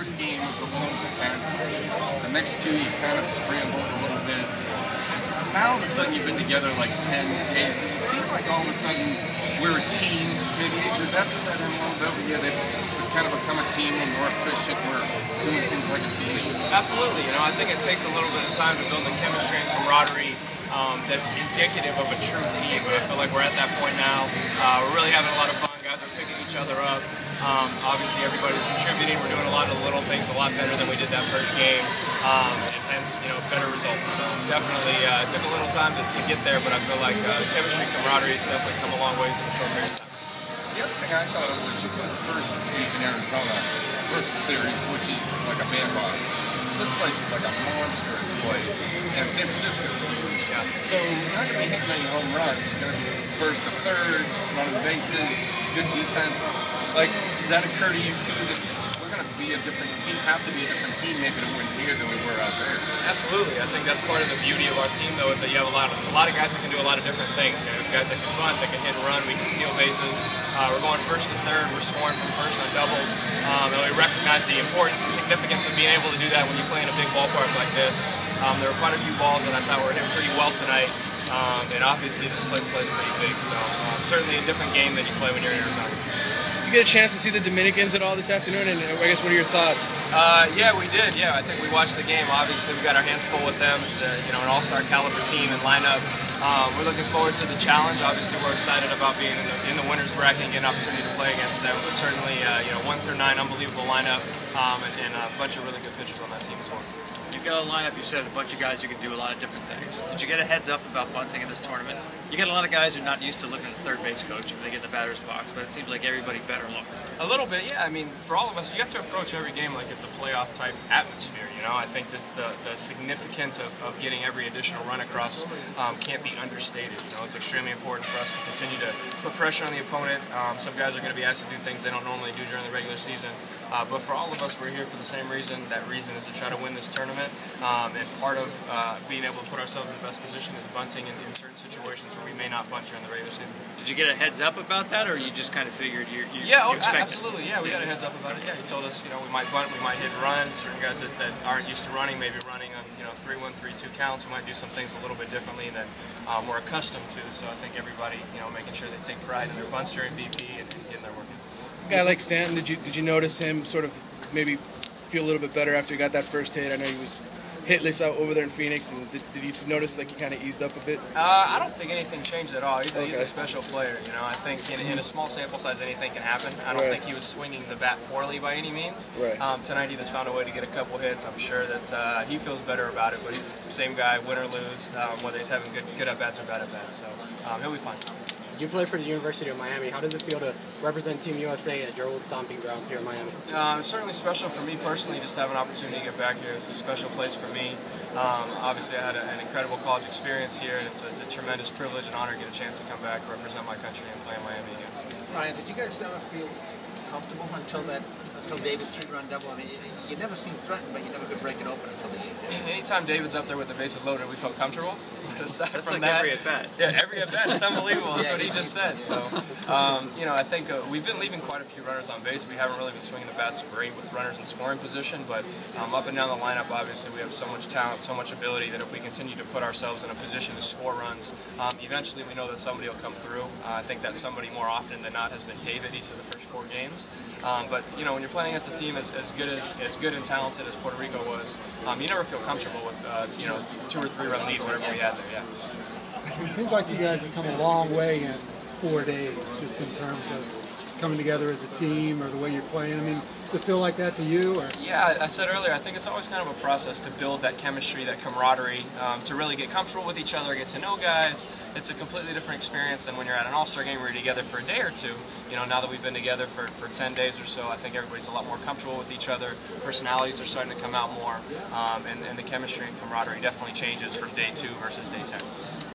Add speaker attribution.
Speaker 1: first game was a little intense. The next two, you kind of scrambled a little bit. Now all of a sudden you've been together like 10 days. It seemed like all of a sudden we're a team. Maybe does that set in a little bit? But yeah, we've kind of become a team when we're efficient. We're doing things like a team.
Speaker 2: Absolutely. You know, I think it takes a little bit of time to build the chemistry and camaraderie that's indicative of a true team. But I feel like we're at that point now. We're really having a lot of fun. Guys are picking each other up. Obviously, everybody's contributing. We're doing a lot of the little things a lot better than we did that first game, and hence, better results. So definitely, it took a little time to get there, but I feel like chemistry, camaraderie has definitely come a long ways in a short period of time.
Speaker 1: The other thing I thought of was you put the first week in Arizona, first series, which is like a bandbox. This place is like a monstrous place, and San Francisco's huge. Yeah. So you're not going to be hitting any home runs. You're going to be first to third, running the bases, good defense. Like, did that occur to you too that we're going to be a different team, have to be a different team maybe to win here than we were out there?
Speaker 2: Absolutely. I think that's part of the beauty of our team, though, is that you have a lot of guys that can do a lot of different things. Guys that can run, that can hit and run, we can steal bases. We're going first to third, we're scoring from first on doubles, and we recognize the importance and significance of being able to do that when you play in a big ballpark like this. There were quite a few balls that I thought were hit pretty well tonight, and obviously this place plays pretty big, so certainly a different game than you play when you're in Arizona.
Speaker 3: You get a chance to see the Dominicans at all this afternoon, and I guess what are your thoughts?
Speaker 2: Yeah, we did. Yeah, I think we watched the game. Obviously, we got our hands full with them. It's an all-star caliber team and lineup. We're looking forward to the challenge. Obviously, we're excited about being in the winners bracket and getting an opportunity to play against them. But certainly, 1 through 9, unbelievable lineup, and a bunch of really good pitchers on that team as well.
Speaker 4: You've got a lineup, you said, a bunch of guys who can do a lot of different things. Did you get a heads up about bunting in this tournament? You got a lot of guys who are not used to looking at the third base coach when they get in the batter's box, but it seems like everybody better look.
Speaker 2: A little bit, yeah. I mean, for all of us, you have to approach every game like it's a playoff-type atmosphere, I think just the significance of getting every additional run across can't be understated. It's extremely important for us to continue to put pressure on the opponent. Some guys are going to be asked to do things they don't normally do during the regular season. But for all of us, we're here for the same reason. That reason is to try to win this tournament. And part of being able to put ourselves in the best position is bunting in certain situations where we may not bunt during the regular season.
Speaker 4: Did you get a heads up about that, or you just kind of figured you expected?
Speaker 2: Absolutely. Yeah, we got a heads up about it. Yeah, he told us, we might bunt, we might hit and run. Certain guys that aren't used to running, maybe running on 3-1, 3-2 counts. We might do some things a little bit differently than we're accustomed to. So I think everybody, making sure they take pride in their bunts during BP and getting their work in.
Speaker 3: A guy like Stanton, did you notice him sort of maybe feel a little bit better after he got that first hit? I know he was hitless out over there in Phoenix, and did you notice like he kind of eased up a bit?
Speaker 2: I don't think anything changed at all. He's a special player, I think in a small sample size anything can happen. I don't think he was swinging the bat poorly by any means.
Speaker 3: Right.
Speaker 2: Tonight he just found a way to get a couple hits. I'm sure that he feels better about it, but he's the same guy, win or lose, whether he's having good at-bats or bad at-bats, so he'll be fine.
Speaker 5: You play for the University of Miami. How does it feel to represent Team USA at your old stomping grounds here in Miami?
Speaker 2: It's certainly special for me personally, just to have an opportunity to get back here. It's a special place for me. Obviously, I had an incredible college experience here, and it's a tremendous privilege and honor to get a chance to come back, represent my country, and play in Miami again.
Speaker 6: Ryan, did you guys ever feel comfortable until David's 3-run double? I mean, you never seemed threatened, but you never could break it open until the 8th.
Speaker 2: Anytime David's up there with the bases loaded, we felt comfortable.
Speaker 4: That's like every at-bat.
Speaker 2: Yeah, every at-bat. It's unbelievable. That's what he just said. So, I think we've been leaving quite a few runners on base. We haven't really been swinging the bats great with runners in scoring position, but up and down the lineup, obviously, we have so much talent, so much ability that if we continue to put ourselves in a position to score runs, eventually we know that somebody will come through. I think that somebody more often than not has been David each of the first 4 games. But when you're playing against a team as good and talented as Puerto Rico was, you never feel comfortable with 2 or 3 run lead, whatever we had there. Yeah.
Speaker 7: It seems like you guys have come a long way in 4 days, just in terms of coming together as a team or the way you're playing. I mean, does it feel like that to you? Or?
Speaker 2: Yeah, I said earlier, I think it's always kind of a process to build that chemistry, that camaraderie, to really get comfortable with each other, get to know guys. It's a completely different experience than when you're at an all-star game where you're together for a day or two. Now that we've been together for 10 days or so, I think everybody's a lot more comfortable with each other. Personalities are starting to come out more, and the chemistry and camaraderie definitely changes from day 2 versus day 10.